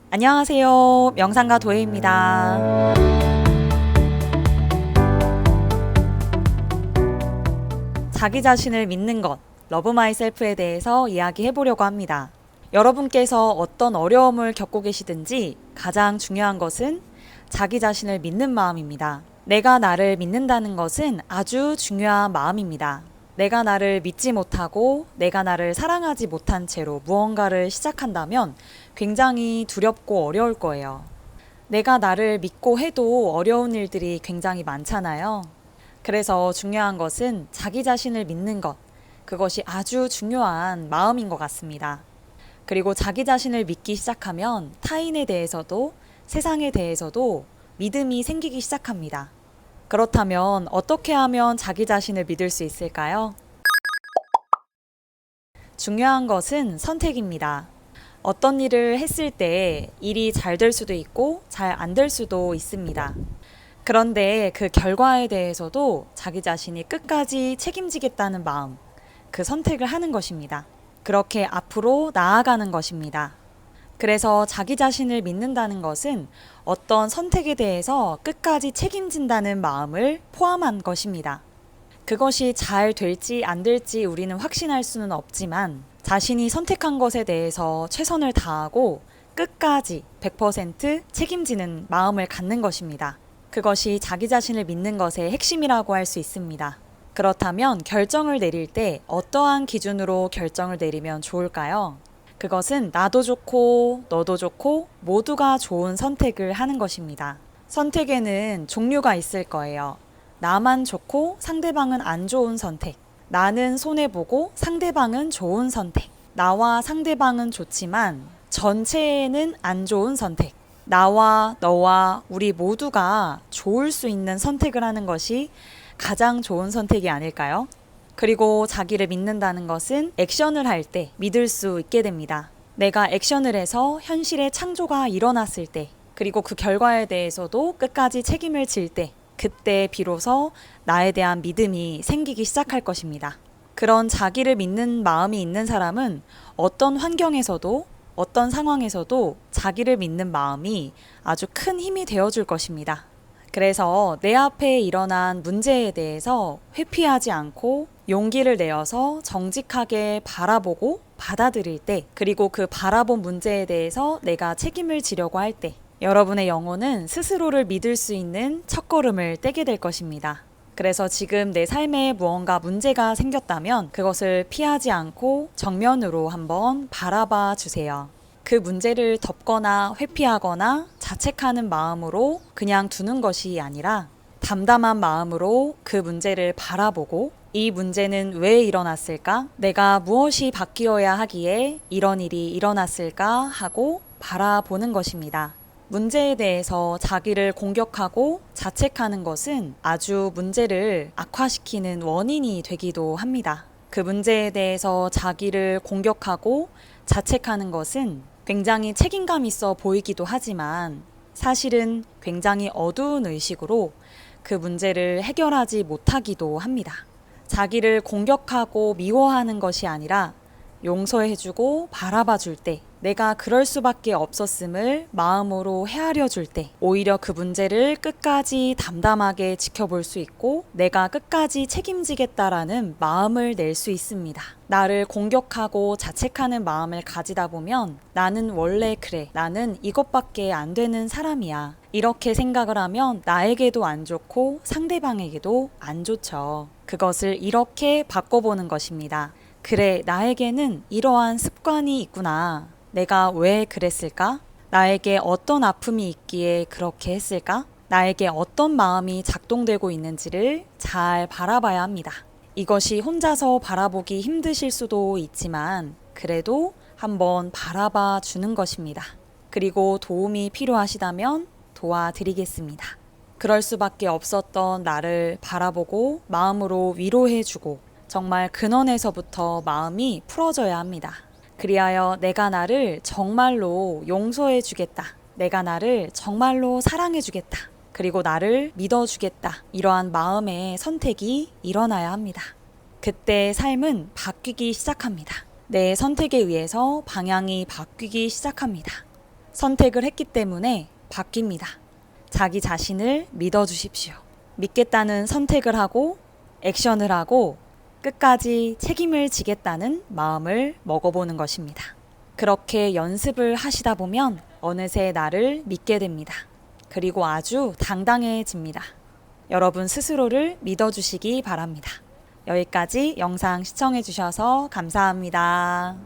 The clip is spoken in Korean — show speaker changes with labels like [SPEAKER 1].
[SPEAKER 1] 안녕하세요. 명상가 도혜입니다. 자기 자신을 믿는 것, 러브 마이셀프에 대해서 이야기해 보려고 합니다. 여러분께서 어떤 어려움을 겪고 계시든지 가장 중요한 것은 자기 자신을 믿는 마음입니다. 내가 나를 믿는다는 것은 아주 중요한 마음입니다. 내가 나를 믿지 못하고 내가 나를 사랑하지 못한 채로 무언가를 시작한다면 굉장히 두렵고 어려울 거예요. 내가 나를 믿고 해도 어려운 일들이 굉장히 많잖아요. 그래서 중요한 것은 자기 자신을 믿는 것, 그것이 아주 중요한 마음인 것 같습니다. 그리고 자기 자신을 믿기 시작하면 타인에 대해서도 세상에 대해서도 믿음이 생기기 시작합니다. 그렇다면 어떻게 하면 자기 자신을 믿을 수 있을까요? 중요한 것은 선택입니다. 어떤 일을 했을 때 일이 잘 될 수도 있고 잘 안 될 수도 있습니다. 그런데 그 결과에 대해서도 자기 자신이 끝까지 책임지겠다는 마음, 그 선택을 하는 것입니다. 그렇게 앞으로 나아가는 것입니다. 그래서 자기 자신을 믿는다는 것은 어떤 선택에 대해서 끝까지 책임진다는 마음을 포함한 것입니다. 그것이 잘 될지 안 될지 우리는 확신할 수는 없지만 자신이 선택한 것에 대해서 최선을 다하고 끝까지 100% 책임지는 마음을 갖는 것입니다. 그것이 자기 자신을 믿는 것의 핵심이라고 할 수 있습니다. 그렇다면 결정을 내릴 때 어떠한 기준으로 결정을 내리면 좋을까요? 그것은 나도 좋고 너도 좋고 모두가 좋은 선택을 하는 것입니다. 선택에는 종류가 있을 거예요. 나만 좋고 상대방은 안 좋은 선택. 나는 손해보고 상대방은 좋은 선택. 나와 상대방은 좋지만 전체에는 안 좋은 선택. 나와 너와 우리 모두가 좋을 수 있는 선택을 하는 것이 가장 좋은 선택이 아닐까요? 그리고 자기를 믿는다는 것은 액션을 할 때 믿을 수 있게 됩니다. 내가 액션을 해서 현실의 창조가 일어났을 때, 그리고 그 결과에 대해서도 끝까지 책임을 질 때, 그때 비로소 나에 대한 믿음이 생기기 시작할 것입니다. 그런 자기를 믿는 마음이 있는 사람은 어떤 환경에서도 어떤 상황에서도 자기를 믿는 마음이 아주 큰 힘이 되어줄 것입니다. 그래서 내 앞에 일어난 문제에 대해서 회피하지 않고 용기를 내어서 정직하게 바라보고 받아들일 때, 그리고 그 바라본 문제에 대해서 내가 책임을 지려고 할 때, 여러분의 영혼은 스스로를 믿을 수 있는 첫걸음을 떼게 될 것입니다. 그래서 지금 내 삶에 무언가 문제가 생겼다면 그것을 피하지 않고 정면으로 한번 바라봐 주세요. 그 문제를 덮거나 회피하거나 자책하는 마음으로 그냥 두는 것이 아니라 담담한 마음으로 그 문제를 바라보고 이 문제는 왜 일어났을까? 내가 무엇이 바뀌어야 하기에 이런 일이 일어났을까? 하고 바라보는 것입니다. 문제에 대해서 자기를 공격하고 자책하는 것은 아주 문제를 악화시키는 원인이 되기도 합니다. 그 문제에 대해서 자기를 공격하고 자책하는 것은 굉장히 책임감 있어 보이기도 하지만 사실은 굉장히 어두운 의식으로 그 문제를 해결하지 못하기도 합니다. 자기를 공격하고 미워하는 것이 아니라 용서해주고 바라봐줄 때, 내가 그럴 수밖에 없었음을 마음으로 헤아려 줄 때, 오히려 그 문제를 끝까지 담담하게 지켜볼 수 있고 내가 끝까지 책임지겠다라는 마음을 낼 수 있습니다. 나를 공격하고 자책하는 마음을 가지다 보면 나는 원래 그래, 나는 이것밖에 안 되는 사람이야, 이렇게 생각을 하면 나에게도 안 좋고 상대방에게도 안 좋죠. 그것을 이렇게 바꿔보는 것입니다. 그래, 나에게는 이러한 습관이 있구나. 내가 왜 그랬을까? 나에게 어떤 아픔이 있기에 그렇게 했을까? 나에게 어떤 마음이 작동되고 있는지를 잘 바라봐야 합니다. 이것이 혼자서 바라보기 힘드실 수도 있지만 그래도 한번 바라봐 주는 것입니다. 그리고 도움이 필요하시다면 도와드리겠습니다. 그럴 수밖에 없었던 나를 바라보고 마음으로 위로해주고 정말 근원에서부터 마음이 풀어져야 합니다. 그리하여 내가 나를 정말로 용서해 주겠다. 내가 나를 정말로 사랑해 주겠다. 그리고 나를 믿어 주겠다. 이러한 마음의 선택이 일어나야 합니다. 그때 삶은 바뀌기 시작합니다. 내 선택에 의해서 방향이 바뀌기 시작합니다. 선택을 했기 때문에 바뀝니다. 자기 자신을 믿어주십시오. 믿겠다는 선택을 하고 액션을 하고 끝까지 책임을 지겠다는 마음을 먹어보는 것입니다. 그렇게 연습을 하시다 보면 어느새 나를 믿게 됩니다. 그리고 아주 당당해집니다. 여러분 스스로를 믿어주시기 바랍니다. 여기까지 영상 시청해주셔서 감사합니다.